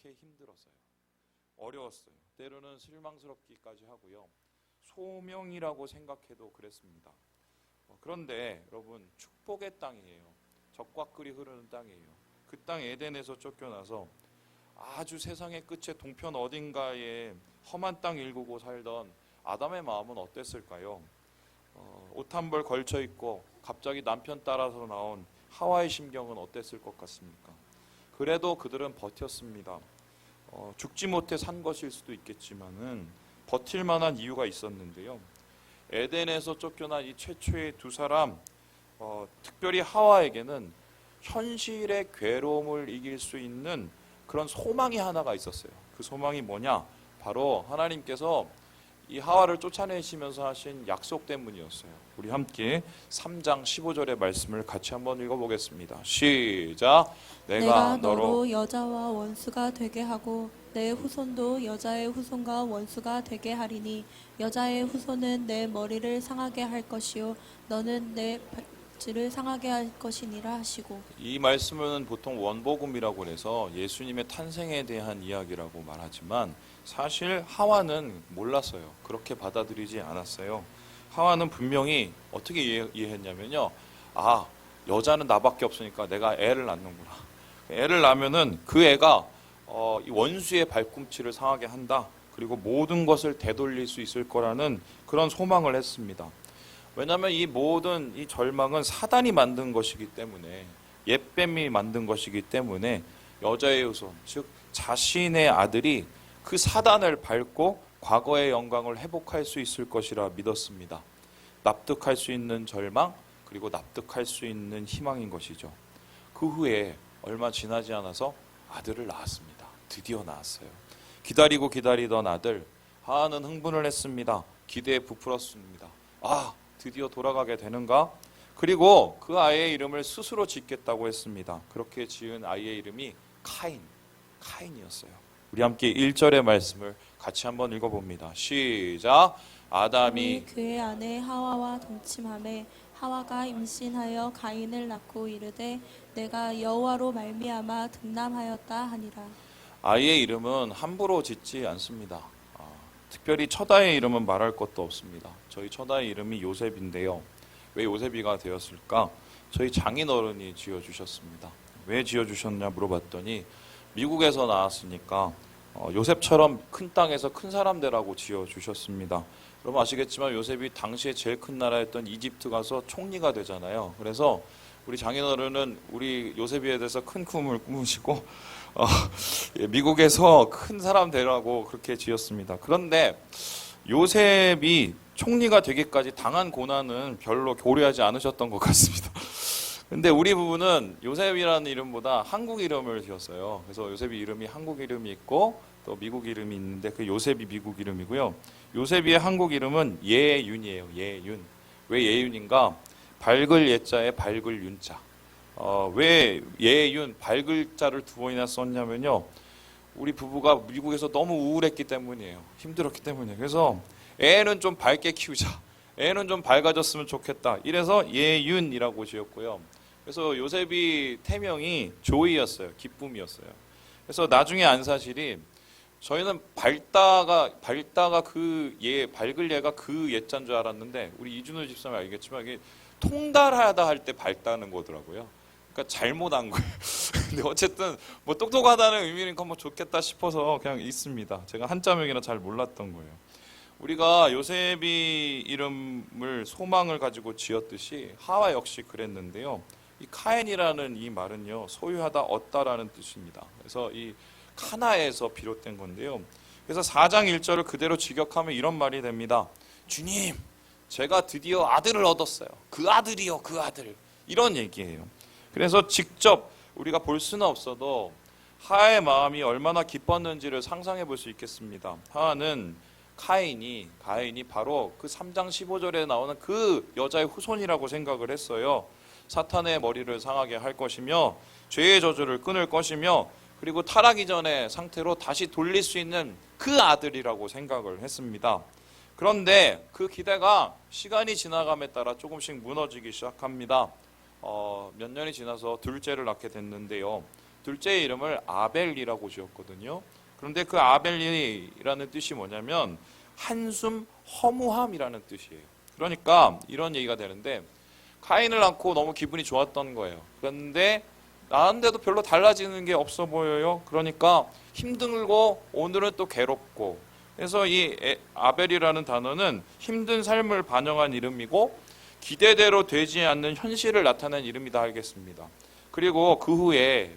그렇게 힘들었어요. 어려웠어요. 때로는 실망스럽기까지 하고요. 소명이라고 생각해도 그랬습니다. 그런데 여러분, 축복의 땅이에요. 적과 꿀이 흐르는 땅이에요. 그 땅 에덴에서 쫓겨나서 아주 세상의 끝에 동편 어딘가에 험한 땅 일구고 살던 아담의 마음은 어땠을까요? 옷 한 벌 걸쳐 입고 갑자기 남편 따라서 나온 하와의 심경은 어땠을 것 같습니까? 그래도 그들은 버텼습니다. 죽지 못해 산 것일 수도 있겠지만은 버틸 만한 이유가 있었는데요. 에덴에서 쫓겨난 이 최초의 두 사람, 특별히 하와에게는 현실의 괴로움을 이길 수 있는 그런 소망이 하나가 있었어요. 그 소망이 뭐냐? 바로 하나님께서 이 하와를 쫓아내시면서 하신 약속 때문이었어요. 우리 함께 3장 15절의 말씀을 같이 한번 읽어보겠습니다. 시작. 내가 너로 여자와 원수가 되게 하고 내 후손도 여자의 후손과 원수가 되게 하리니 여자의 후손은 내 머리를 상하게 할 것이요 너는 내 발질을 상하게 할 것이니라 하시고. 이 말씀은 보통 원복음이라고 해서 예수님의 탄생에 대한 이야기라고 말하지만 사실 하와는 몰랐어요. 그렇게 받아들이지 않았어요. 하와는 분명히 어떻게 이해했냐면요. 아, 여자는 나밖에 없으니까 내가 애를 낳는구나. 애를 낳으면은 그 애가 이 원수의 발꿈치를 상하게 한다. 그리고 모든 것을 되돌릴 수 있을 거라는 그런 소망을 했습니다. 왜냐하면 이 모든 이 절망은 사단이 만든 것이기 때문에, 옛뱀이 만든 것이기 때문에 여자의 후손, 즉 자신의 아들이 그 사단을 밟고 과거의 영광을 회복할 수 있을 것이라 믿었습니다. 납득할 수 있는 절망, 그리고 납득할 수 있는 희망인 것이죠. 그 후에 얼마 지나지 않아서 아들을 낳았습니다. 드디어 낳았어요. 기다리고 기다리던 아들, 하와는 흥분을 했습니다. 기대에 부풀었습니다. 아, 드디어 돌아가게 되는가? 그리고 그 아이의 이름을 스스로 짓겠다고 했습니다. 그렇게 지은 아이의 이름이 카인이었어요. 우리 함께 1절의 말씀을 같이 한번 읽어봅니다. 시작. 아담이 그의 아내 하와와 동침하매 하와가 임신하여 가인을 낳고 이르되 내가 여호와로 말미암아 득남하였다 하니라. 아이의 이름은 함부로 짓지 않습니다. 특별히 첫아이의 이름은 말할 것도 없습니다. 저희 첫아이 이름이 요셉인데요. 왜 요셉이가 되었을까? 저희 장인어른이 지어주셨습니다. 왜 지어주셨냐 물어봤더니 미국에서 나왔으니까 요셉처럼 큰 땅에서 큰 사람 되라고 지어주셨습니다. 여러분 아시겠지만 요셉이 당시에 제일 큰 나라였던 이집트 가서 총리가 되잖아요. 그래서 우리 장인어른은 우리 요셉에 대해서 큰 꿈을 꾸시고 미국에서 큰 사람 되라고 그렇게 지었습니다. 그런데 요셉이 총리가 되기까지 당한 고난은 별로 고려하지 않으셨던 것 같습니다. 근데 우리 부부는 요셉이라는 이름보다 한국 이름을 지었어요. 그래서 요셉이 이름이 한국 이름이 있고 또 미국 이름이 있는데 그 요셉이 미국 이름이고요. 요셉이의 한국 이름은 예윤이에요. 예윤. 왜 예윤인가? 밝을 예자에 밝을 윤자. 왜 예윤 밝을 자를 두 번이나 썼냐면요. 우리 부부가 미국에서 너무 우울했기 때문이에요. 힘들었기 때문이에요. 그래서 애는 좀 밝게 키우자. 애는 좀 밝아졌으면 좋겠다. 이래서 예윤이라고 지었고요. 그래서 요셉이 태명이 조이였어요. 기쁨이었어요. 그래서 나중에 안사실이 저희는 밝다가 그 밝을 예가 그 예자인 줄 알았는데 우리 이준호 집사님 알겠지만 이게 통달하다 할 때 밝다는 거더라고요. 그러니까 잘못한 거예요. 근데 어쨌든 뭐 똑똑하다는 의미니까 뭐 좋겠다 싶어서 그냥 있습니다. 제가 한자명이라 잘 몰랐던 거예요. 우리가 요셉이 이름을 소망을 가지고 지었듯이 하와 역시 그랬는데요. 이 카인이라는 이 말은요, 소유하다, 얻다라는 뜻입니다. 그래서 이 카나에서 비롯된 건데요. 그래서 4장 1절을 그대로 직역하면 이런 말이 됩니다. 주님, 제가 드디어 아들을 얻었어요. 그 아들이요, 그 아들. 이런 얘기예요. 그래서 직접 우리가 볼 수는 없어도 하와의 마음이 얼마나 기뻤는지를 상상해 볼 수 있겠습니다. 하와는 가인이 바로 그 3장 15절에 나오는 그 여자의 후손이라고 생각을 했어요. 사탄의 머리를 상하게 할 것이며 죄의 저주를 끊을 것이며 그리고 타락 이전의 상태로 다시 돌릴 수 있는 그 아들이라고 생각을 했습니다. 그런데 그 기대가 시간이 지나감에 따라 조금씩 무너지기 시작합니다. 몇 년이 지나서 둘째를 낳게 됐는데요. 둘째 이름을 아벨이라고 지었거든요. 그런데 그 아벨이라는 뜻이 뭐냐면 한숨 허무함이라는 뜻이에요. 그러니까 이런 얘기가 되는데 가인을 낳고 너무 기분이 좋았던 거예요. 그런데 낳았는데도 별로 달라지는 게 없어 보여요. 그러니까 힘들고 오늘은 또 괴롭고. 그래서 이 아벨이라는 단어는 힘든 삶을 반영한 이름이고 기대대로 되지 않는 현실을 나타낸 이름이다 하겠습니다. 그리고 그 후에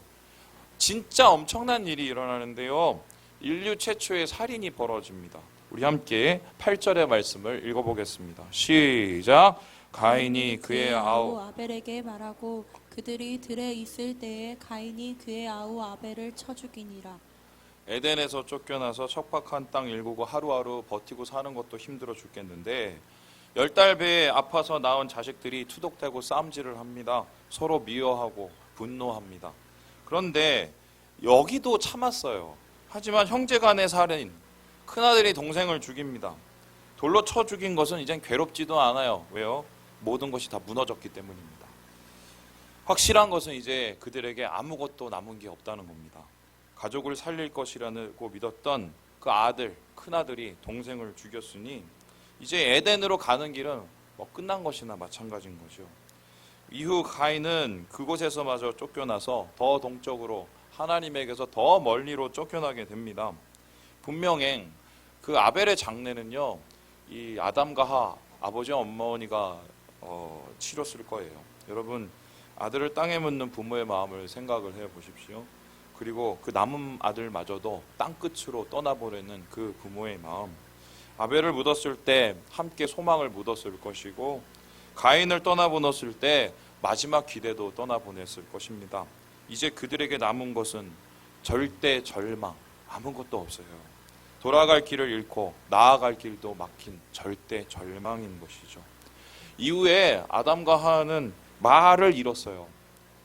진짜 엄청난 일이 일어나는데요. 인류 최초의 살인이 벌어집니다. 우리 함께 8절의 말씀을 읽어보겠습니다. 시작. 가인이 그의 아우 아벨에게 말하고 그들이 들에 있을 때에 가인이 그의 아우 아벨을 쳐 죽이니라. 에덴에서 쫓겨나서 척박한 땅 일구고 하루하루 버티고 사는 것도 힘들어 죽겠는데 10달 배에 아파서 낳은 자식들이 투독되고 싸움질을 합니다. 서로 미워하고 분노합니다. 그런데 여기도 참았어요. 하지만 형제간의 살인, 큰아들이 동생을 죽입니다. 돌로 쳐 죽인 것은 이젠 괴롭지도 않아요. 왜요? 모든 것이 다 무너졌기 때문입니다. 확실한 것은 이제 그들에게 아무것도 남은 게 없다는 겁니다. 가족을 살릴 것이라고 믿었던 그 아들, 큰아들이 동생을 죽였으니 이제 에덴으로 가는 길은 끝난 것이나 마찬가지인 거죠. 이후 가인은 그곳에서마저 쫓겨나서 더 동쪽으로 하나님에게서 더 멀리로 쫓겨나게 됩니다. 분명히 그 아벨의 장례는요, 이 아담과 하, 아버지 어머니가 치렀을 거예요. 여러분, 아들을 땅에 묻는 부모의 마음을 생각을 해보십시오. 그리고 그 남은 아들마저도 땅끝으로 떠나보내는 그 부모의 마음. 아벨을 묻었을 때 함께 소망을 묻었을 것이고 가인을 떠나보냈을 때 마지막 기대도 떠나보냈을 것입니다. 이제 그들에게 남은 것은 절대 절망, 아무것도 없어요. 돌아갈 길을 잃고 나아갈 길도 막힌 절대 절망인 것이죠. 이후에 아담과 하와는 말을 잃었어요.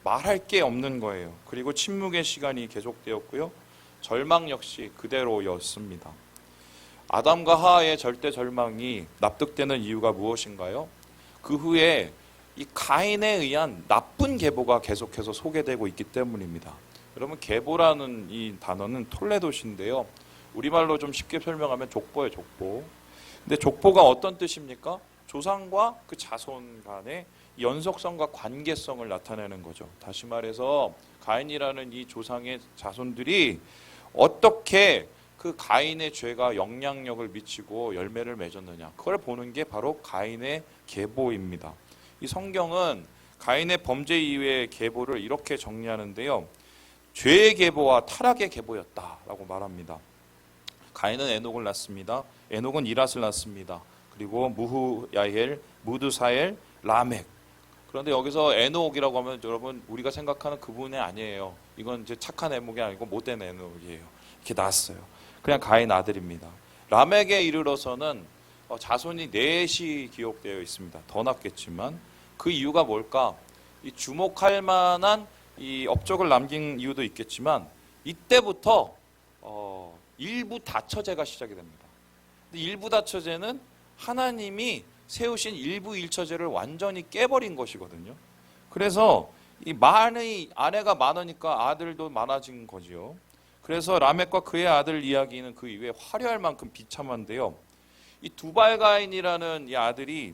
말할 게 없는 거예요. 그리고 침묵의 시간이 계속되었고요. 절망 역시 그대로였습니다. 아담과 하와의 절대 절망이 납득되는 이유가 무엇인가요? 그 후에 이 가인에 의한 나쁜 계보가 계속해서 소개되고 있기 때문입니다. 여러분, 계보라는 이 단어는 톨레도시인데요. 우리말로 좀 쉽게 설명하면 족보예요, 족보. 근데 족보가 어떤 뜻입니까? 조상과 그 자손 간의 연속성과 관계성을 나타내는 거죠. 다시 말해서 가인이라는 이 조상의 자손들이 어떻게 그 가인의 죄가 영향력을 미치고 열매를 맺었느냐, 그걸 보는 게 바로 가인의 계보입니다. 이 성경은 가인의 범죄 이후의 계보를 이렇게 정리하는데요. 죄의 계보와 타락의 계보였다라고 말합니다. 가인은 에녹을 낳습니다. 에녹은 이랏을 낳습니다. 그리고 무후야엘, 무드사엘, 라멕. 그런데 여기서 에녹이라고 하면 여러분 우리가 생각하는 그분이 아니에요. 이건 이제 착한 에녹이 아니고 못된 에녹이에요. 이렇게 낳았어요. 그냥 가인 아들입니다. 라멕에 이르러서는 자손이 넷이 기록되어 있습니다. 더 낳겠지만 그 이유가 뭘까? 이 주목할 만한 이 업적을 남긴 이유도 있겠지만 이때부터 일부 다처제가 시작이 됩니다. 근데 일부 다처제는 하나님이 세우신 일부 일처제를 완전히 깨버린 것이거든요. 그래서 이 아내가 많으니까 아들도 많아진 거지요. 그래서 라멕과 그의 아들 이야기는 그 이후에 화려할 만큼 비참한데요. 이 두발가인이라는 이 아들이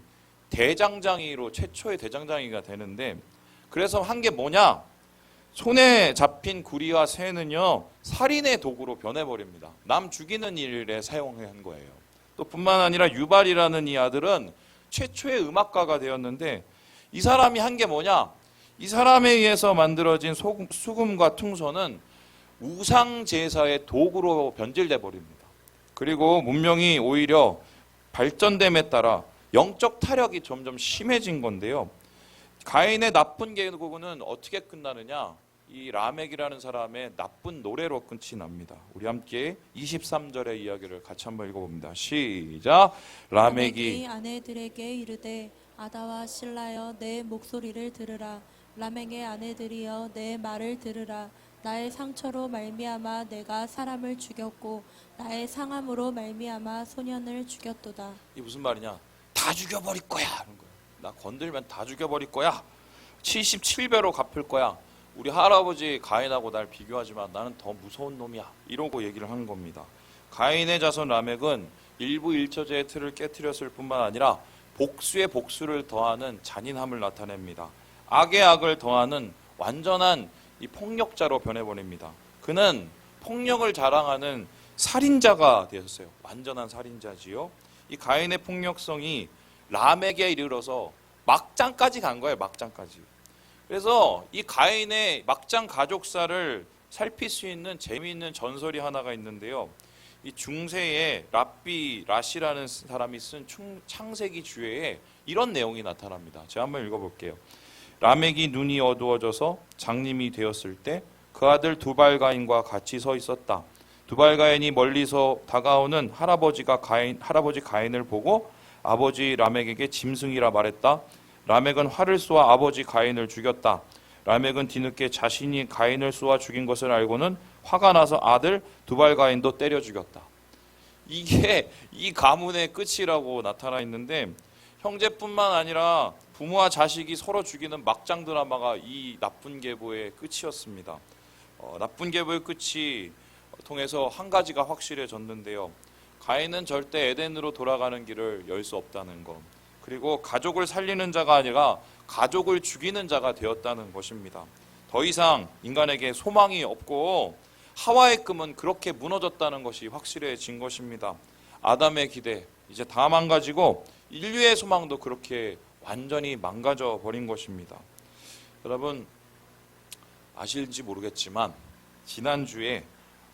대장장이로 최초의 대장장이가 되는데, 그래서 한 게 뭐냐? 손에 잡힌 구리와 새는요 살인의 도구로 변해버립니다. 남 죽이는 일에 사용한 거예요. 또 뿐만 아니라 유발이라는 이 아들은 최초의 음악가가 되었는데, 이 사람이 한 게 뭐냐? 이 사람에 의해서 만들어진 수금과 퉁소는 우상 제사의 도구로 변질돼 버립니다. 그리고 문명이 오히려 발전됨에 따라 영적 타락이 점점 심해진 건데요. 가인의 나쁜 계보는 어떻게 끝나느냐? 이 라멕이라는 사람의 나쁜 노래로 끝이 납니다. 우리 함께 23절의 이야기를 같이 한번 읽어봅니다. 시작. 라멕이 아내들에게 이르되 아다와 실라여 내 목소리를 들으라. 라멕의 아내들이여 내 말을 들으라. 나의 상처로 말미암아 내가 사람을 죽였고 나의 상함으로 말미암아 소년을 죽였도다. 이 무슨 말이냐? 다 죽여버릴 거야 하는 거예요. 나 건들면 다 죽여버릴 거야. 77배로 갚을 거야. 우리 할아버지 가인하고 날 비교하지만 나는 더 무서운 놈이야. 이러고 얘기를 하는 겁니다. 가인의 자손 라멕은 일부 일처제의 틀을 깨뜨렸을 뿐만 아니라 복수에 복수를 더하는 잔인함을 나타냅니다. 악에 악을 더하는 완전한 이 폭력자로 변해버립니다. 그는 폭력을 자랑하는 살인자가 되었어요. 완전한 살인자지요. 이 가인의 폭력성이 라멕에 이르러서 막장까지 간 거예요. 막장까지. 그래서 이 가인의 막장 가족사를 살필 수 있는 재미있는 전설이 하나가 있는데요. 이 중세에 랍비 라시라는 사람이 쓴 창세기 주에에 이런 내용이 나타납니다. 제가 한번 읽어볼게요. 라멕이 눈이 어두워져서 장님이 되었을 때 그 아들 두발가인과 같이 서 있었다. 두발가인이 멀리서 다가오는 할아버지 가인을 보고 아버지 라멕에게 짐승이라 말했다. 라멕은 활을 쏘아 아버지 가인을 죽였다. 라멕은 뒤늦게 자신이 가인을 쏘아 죽인 것을 알고는 화가 나서 아들 두발가인도 때려 죽였다. 이게 이 가문의 끝이라고 나타나 있는데, 형제뿐만 아니라 부모와 자식이 서로 죽이는 막장 드라마가 이 나쁜 계보의 끝이었습니다. 나쁜 계보의 끝이 통해서 한 가지가 확실해졌는데요. 가인은 절대 에덴으로 돌아가는 길을 열 수 없다는 것, 그리고 가족을 살리는 자가 아니라 가족을 죽이는 자가 되었다는 것입니다. 더 이상 인간에게 소망이 없고 하와의 꿈은 그렇게 무너졌다는 것이 확실해진 것입니다. 아담의 기대 이제 다 망가지고 인류의 소망도 그렇게 완전히 망가져 버린 것입니다. 여러분 아실지 모르겠지만 지난주에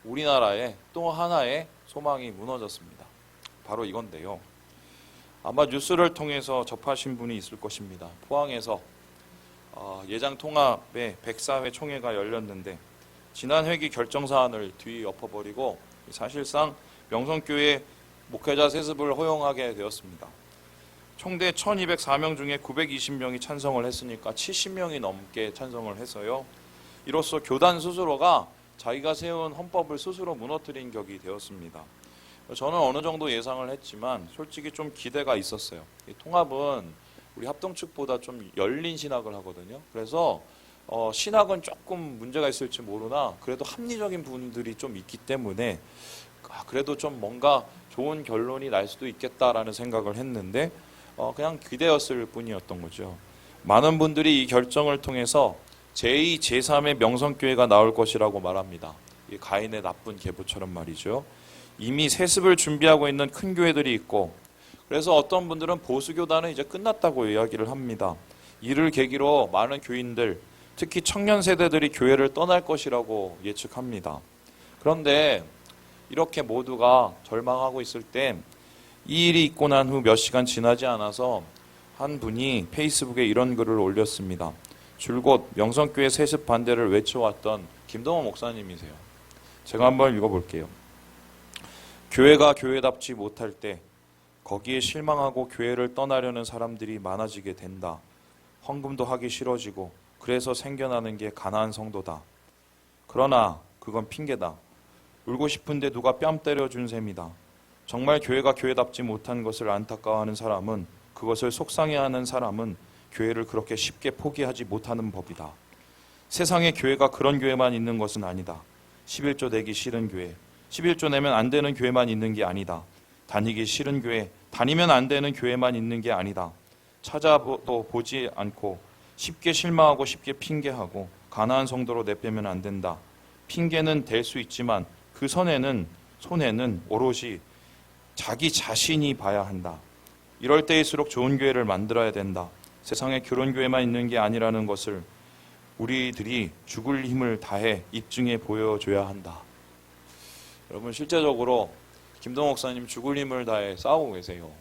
우리나라에 또 하나의 소망이 무너졌습니다. 바로 이건데요. 아마 뉴스를 통해서 접하신 분이 있을 것입니다. 포항에서 예장통합의 104회 총회가 열렸는데 지난 회기 결정사안을 뒤엎어버리고 사실상 명성교회 목회자 세습을 허용하게 되었습니다. 총대 1204명 중에 920명이 찬성을 했으니까 70명이 넘게 찬성을 해서요. 이로써 교단 스스로가 자기가 세운 헌법을 스스로 무너뜨린 격이 되었습니다. 저는 어느 정도 예상을 했지만 솔직히 좀 기대가 있었어요. 이 통합은 우리 합동 측보다 좀 열린 신학을 하거든요. 그래서 신학은 조금 문제가 있을지 모르나 그래도 합리적인 부분들이 좀 있기 때문에 그래도 좀 뭔가 좋은 결론이 날 수도 있겠다라는 생각을 했는데 그냥 기대였을 뿐이었던 거죠. 많은 분들이 이 결정을 통해서 제2, 제3의 명성교회가 나올 것이라고 말합니다. 이 가인의 나쁜 계보처럼 말이죠. 이미 세습을 준비하고 있는 큰 교회들이 있고, 그래서 어떤 분들은 보수교단은 이제 끝났다고 이야기를 합니다. 이를 계기로 많은 교인들, 특히 청년 세대들이 교회를 떠날 것이라고 예측합니다. 그런데 이렇게 모두가 절망하고 있을 때 이 일이 있고 난 후 몇 시간 지나지 않아서 한 분이 페이스북에 이런 글을 올렸습니다. 줄곧 명성교회 세습 반대를 외쳐왔던 김동원 목사님이세요. 제가 한번 읽어볼게요. 교회가 교회답지 못할 때 거기에 실망하고 교회를 떠나려는 사람들이 많아지게 된다. 헌금도 하기 싫어지고 그래서 생겨나는 게 가난한 성도다. 그러나 그건 핑계다. 울고 싶은데 누가 뺨 때려준 셈이다. 정말 교회가 교회답지 못한 것을 안타까워하는 사람은, 그것을 속상해하는 사람은 교회를 그렇게 쉽게 포기하지 못하는 법이다. 세상에 교회가 그런 교회만 있는 것은 아니다. 11조 내기 싫은 교회, 11조 내면 안 되는 교회만 있는 게 아니다. 다니기 싫은 교회, 다니면 안 되는 교회만 있는 게 아니다. 찾아도 보지 않고 쉽게 실망하고 쉽게 핑계하고 가난한 성도로 내빼면 안 된다. 핑계는 될 수 있지만 그 손해는 오롯이 자기 자신이 봐야 한다. 이럴 때일수록 좋은 교회를 만들어야 된다. 세상에 그런 교회만 있는 게 아니라는 것을 우리들이 죽을 힘을 다해 입증해 보여줘야 한다. 여러분 실제적으로 김동욱 목사님 죽을 힘을 다해 싸우고 계세요.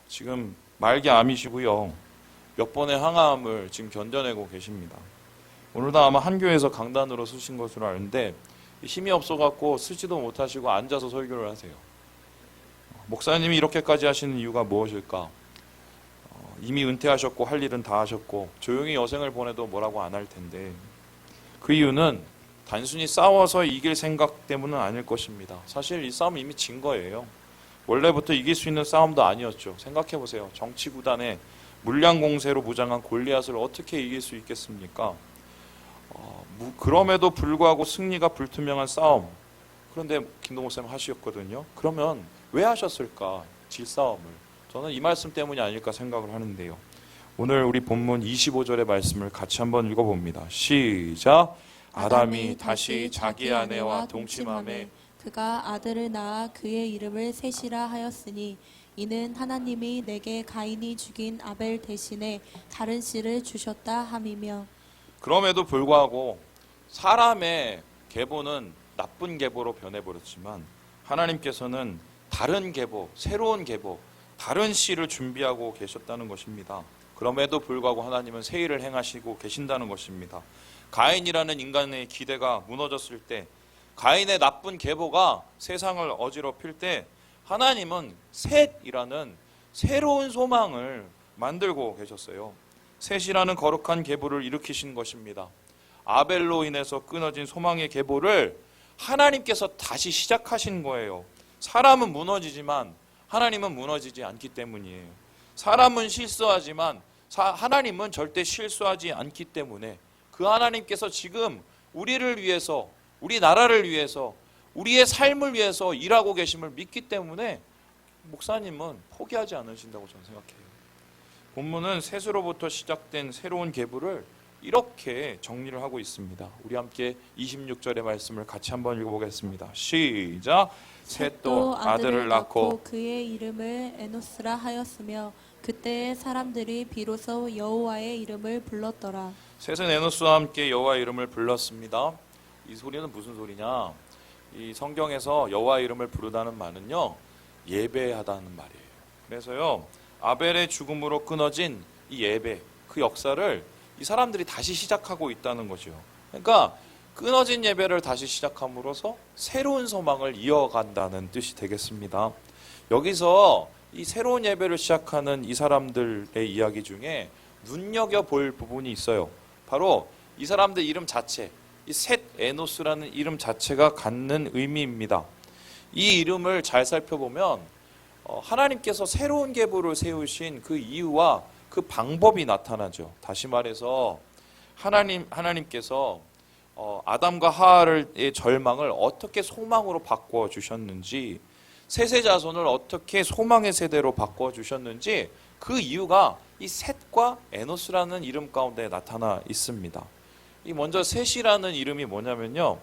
지금 말기 암이시고요. 몇 번의 항암을 지금 견뎌내고 계십니다. 오늘도 아마 한 교회에서 강단으로 쓰신 것으로 아는데 힘이 없어갖고 쓰지도 못하시고 앉아서 설교를 하세요. 목사님이 이렇게까지 하시는 이유가 무엇일까? 이미 은퇴하셨고 할 일은 다 하셨고 조용히 여생을 보내도 뭐라고 안 할 텐데, 그 이유는 단순히 싸워서 이길 생각 때문은 아닐 것입니다. 사실 이 싸움은 이미 진 거예요. 원래부터 이길 수 있는 싸움도 아니었죠. 생각해보세요. 정치구단에 물량 공세로 무장한 골리앗을 어떻게 이길 수 있겠습니까? 그럼에도 불구하고 승리가 불투명한 싸움. 그런데 김동호 쌤 하셨거든요. 그러면 왜 하셨을까? 질싸움을. 저는 이 말씀 때문이 아닐까 생각을 하는데요. 오늘 우리 본문 25절의 말씀을 같이 한번 읽어봅니다. 시작. 아담이 다시 자기 아내와 동침하매 그가 아들을 낳아 그의 이름을 셋이라 하였으니 이는 하나님이 내게 가인이 죽인 아벨 대신에 다른 씨를 주셨다 함이며. 그럼에도 불구하고 사람의 계보는 나쁜 계보로 변해버렸지만 하나님께서는 다른 계보, 새로운 계보, 다른 씨를 준비하고 계셨다는 것입니다. 그럼에도 불구하고 하나님은 새 일을 행하시고 계신다는 것입니다. 가인이라는 인간의 기대가 무너졌을 때, 가인의 나쁜 계보가 세상을 어지럽힐 때 하나님은 셋이라는 새로운 소망을 만들고 계셨어요. 셋이라는 거룩한 계보를 일으키신 것입니다. 아벨로 인해서 끊어진 소망의 계보를 하나님께서 다시 시작하신 거예요. 사람은 무너지지만 하나님은 무너지지 않기 때문이에요. 사람은 실수하지만 하나님은 절대 실수하지 않기 때문에 그 하나님께서 지금 우리를 위해서, 우리 나라를 위해서, 우리의 삶을 위해서 일하고 계심을 믿기 때문에 목사님은 포기하지 않으신다고 저는 생각해요. 본문은 셋으로부터 시작된 새로운 계보를 이렇게 정리를 하고 있습니다. 우리 함께 26절의 말씀을 같이 한번 읽어보겠습니다. 시작. 셋도 아들을 낳고 그의 이름을 에노스라 하였으며 그때의 사람들이 비로소 여호와의 이름을 불렀더라. 셋은 에노스와 함께 여호와의 이름을 불렀습니다. 이 소리는 무슨 소리냐? 이 성경에서 여호와의 이름을 부르다는 말은요, 예배하다는 말이에요. 그래서요, 아벨의 죽음으로 끊어진 이 예배, 그 역사를 이 사람들이 다시 시작하고 있다는 거죠. 그러니까 끊어진 예배를 다시 시작함으로써 새로운 소망을 이어간다는 뜻이 되겠습니다. 여기서 이 새로운 예배를 시작하는 이 사람들의 이야기 중에 눈여겨볼 부분이 있어요. 바로 이 사람들 이름 자체, 이 셋 에노스라는 이름 자체가 갖는 의미입니다. 이 이름을 잘 살펴보면 하나님께서 새로운 계보를 세우신 그 이유와 그 방법이 나타나죠. 다시 말해서 하나님께서 아담과 하와의 절망을 어떻게 소망으로 바꿔 주셨는지, 셋의 자손을 어떻게 소망의 세대로 바꿔 주셨는지 그 이유가 이 셋과 에노스라는 이름 가운데 나타나 있습니다. 이 먼저 셋이라는 이름이 뭐냐면요,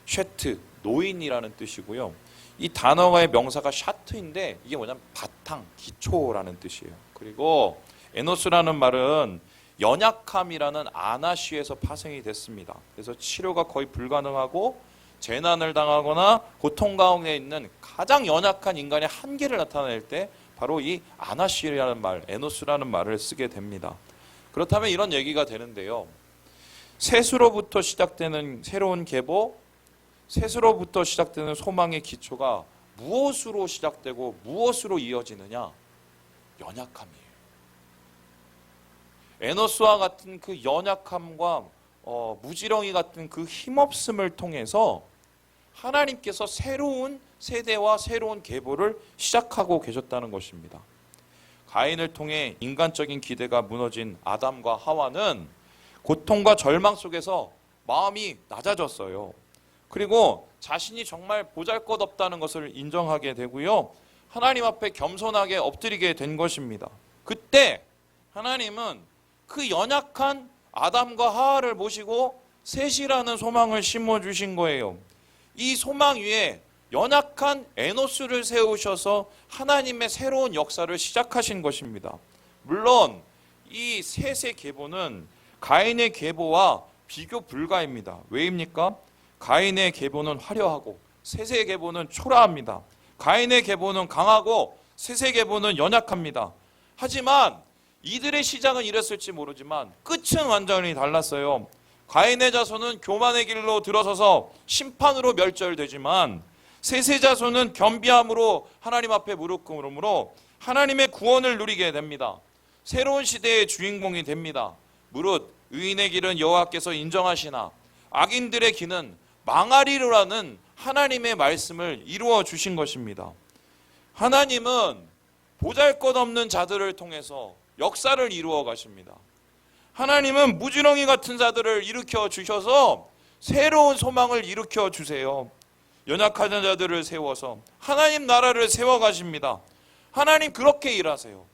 쉐트, 노인이라는 뜻이고요. 이 단어의 명사가 샤트인데 이게 뭐냐면 바탕, 기초라는 뜻이에요. 그리고 에노스라는 말은 연약함이라는 아나시에서 파생이 됐습니다. 그래서 치료가 거의 불가능하고 재난을 당하거나 고통 가운데 있는 가장 연약한 인간의 한계를 나타낼 때 바로 이 아나시라는 말, 에노스라는 말을 쓰게 됩니다. 그렇다면 이런 얘기가 되는데요. 셋으로부터 시작되는 새로운 계보, 셋으로부터 시작되는 소망의 기초가 무엇으로 시작되고 무엇으로 이어지느냐? 연약함이에요. 에노스와 같은 그 연약함과 무지렁이 같은 그 힘없음을 통해서 하나님께서 새로운 세대와 새로운 계보를 시작하고 계셨다는 것입니다. 가인을 통해 인간적인 기대가 무너진 아담과 하와는 고통과 절망 속에서 마음이 낮아졌어요. 그리고 자신이 정말 보잘것없다는 것을 인정하게 되고요, 하나님 앞에 겸손하게 엎드리게 된 것입니다. 그때 하나님은 그 연약한 아담과 하와를 모시고 셋이라는 소망을 심어주신 거예요. 이 소망 위에 연약한 에노스를 세우셔서 하나님의 새로운 역사를 시작하신 것입니다. 물론 이 셋의 계보는 가인의 계보와 비교 불가입니다. 왜입니까? 가인의 계보는 화려하고 셋의 계보는 초라합니다. 가인의 계보는 강하고 셋의 계보는 연약합니다. 하지만 이들의 시작은 이랬을지 모르지만 끝은 완전히 달랐어요. 가인의 자손은 교만의 길로 들어서서 심판으로 멸절되지만 셋의 자손은 겸비함으로 하나님 앞에 무릎 꿇음으로 하나님의 구원을 누리게 됩니다. 새로운 시대의 주인공이 됩니다. 무릇 의인의 길은 여호와께서 인정하시나 악인들의 길은 망하리로라는 하나님의 말씀을 이루어 주신 것입니다. 하나님은 보잘것없는 자들을 통해서 역사를 이루어 가십니다. 하나님은 무지렁이 같은 자들을 일으켜 주셔서 새로운 소망을 일으켜 주세요. 연약한 자들을 세워서 하나님 나라를 세워 가십니다. 하나님 그렇게 일하세요.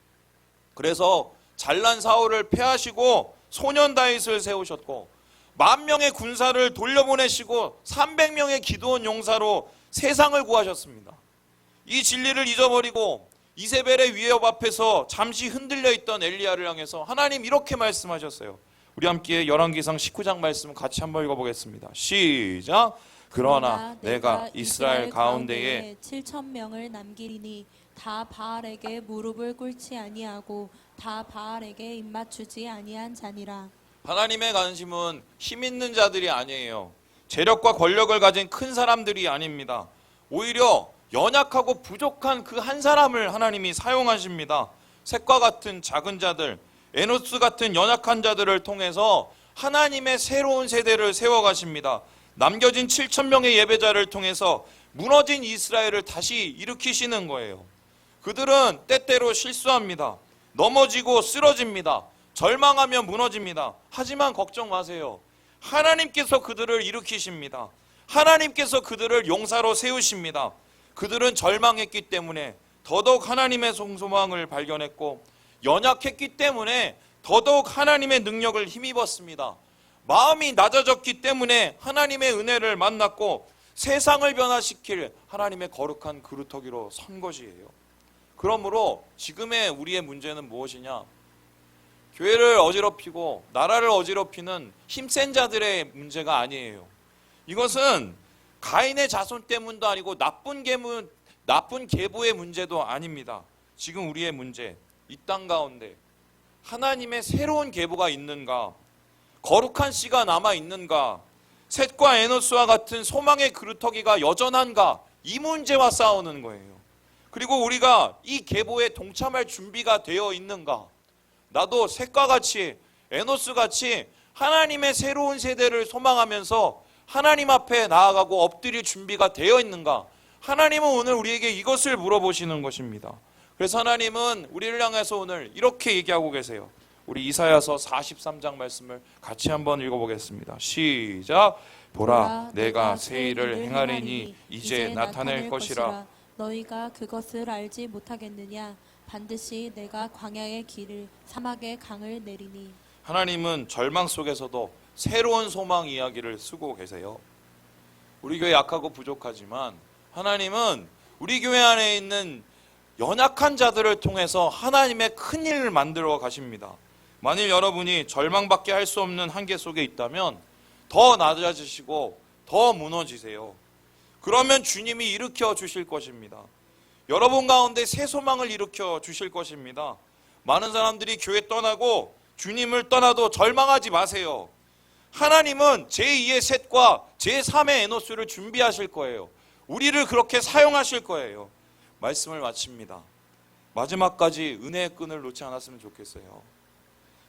그래서 잘난 사울을 패하시고 소년 다윗을 세우셨고 10,000명의 군사를 돌려보내시고 300명의 기도원 용사로 세상을 구하셨습니다. 이 진리를 잊어버리고 이세벨의 위협 앞에서 잠시 흔들려 있던 엘리야를 향해서 하나님 이렇게 말씀하셨어요. 우리 함께 열왕기상 19장 말씀 같이 한번 읽어보겠습니다. 시작. 그러나 내가 이스라엘 가운데에 7,000명을 남기리니 다 바알에게 무릎을 꿇지 아니하고 다 바알에게 입맞추지 아니한 자니라. 하나님의 관심은 힘 있는 자들이 아니에요. 재력과 권력을 가진 큰 사람들이 아닙니다. 오히려 연약하고 부족한 그 한 사람을 하나님이 사용하십니다. 셋과 같은 작은 자들, 에노스 같은 연약한 자들을 통해서 하나님의 새로운 세대를 세워가십니다. 남겨진 7,000명의 예배자를 통해서 무너진 이스라엘을 다시 일으키시는 거예요. 그들은 때때로 실수합니다. 넘어지고 쓰러집니다. 절망하며 무너집니다. 하지만 걱정 마세요. 하나님께서 그들을 일으키십니다. 하나님께서 그들을 용사로 세우십니다. 그들은 절망했기 때문에 더더욱 하나님의 소망을 발견했고 연약했기 때문에 더더욱 하나님의 능력을 힘입었습니다. 마음이 낮아졌기 때문에 하나님의 은혜를 만났고 세상을 변화시킬 하나님의 거룩한 그루터기로 선 것이에요. 그러므로 지금의 우리의 문제는 무엇이냐? 교회를 어지럽히고 나라를 어지럽히는 힘센 자들의 문제가 아니에요. 이것은 가인의 자손 때문도 아니고 나쁜 계보의 문제도 아닙니다. 지금 우리의 문제, 이 땅 가운데 하나님의 새로운 계보가 있는가? 거룩한 씨가 남아 있는가? 셋과 에노스와 같은 소망의 그루터기가 여전한가? 이 문제와 싸우는 거예요. 그리고 우리가 이 계보에 동참할 준비가 되어 있는가? 나도 셋과 같이 에노스 같이 하나님의 새로운 세대를 소망하면서 하나님 앞에 나아가고 엎드릴 준비가 되어 있는가? 하나님은 오늘 우리에게 이것을 물어보시는 것입니다. 그래서 하나님은 우리를 향해서 오늘 이렇게 얘기하고 계세요. 우리 이사야서 43장 말씀을 같이 한번 읽어보겠습니다. 시작. 보라, 내가 새 일을 행하리니 이제 나타낼 것이라. 너희가 그것을 알지 못하겠느냐? 반드시 내가 광야의 길을 사막의 강을 내리니. 하나님은 절망 속에서도 새로운 소망 이야기를 쓰고 계세요. 우리 교회 약하고 부족하지만 하나님은 우리 교회 안에 있는 연약한 자들을 통해서 하나님의 큰 일을 만들어 가십니다. 만일 여러분이 절망밖에 할 수 없는 한계 속에 있다면 더 낮아지시고 더 무너지세요. 그러면 주님이 일으켜 주실 것입니다. 여러분 가운데 새 소망을 일으켜 주실 것입니다. 많은 사람들이 교회 떠나고 주님을 떠나도 절망하지 마세요. 하나님은 제2의 셋과 제3의 에노스를 준비하실 거예요. 우리를 그렇게 사용하실 거예요. 말씀을 마칩니다. 마지막까지 은혜의 끈을 놓지 않았으면 좋겠어요.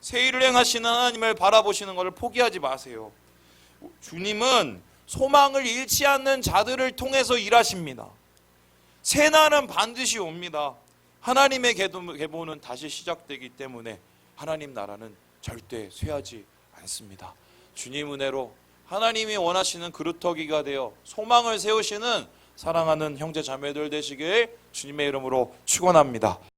새 일을 행하시는 하나님을 바라보시는 것을 포기하지 마세요. 주님은 소망을 잃지 않는 자들을 통해서 일하십니다. 새 날은 반드시 옵니다. 하나님의 계보는 다시 시작되기 때문에 하나님 나라는 절대 쇠하지 않습니다. 주님 은혜로 하나님이 원하시는 그루터기가 되어 소망을 세우시는 사랑하는 형제 자매들 되시길 주님의 이름으로 축원합니다.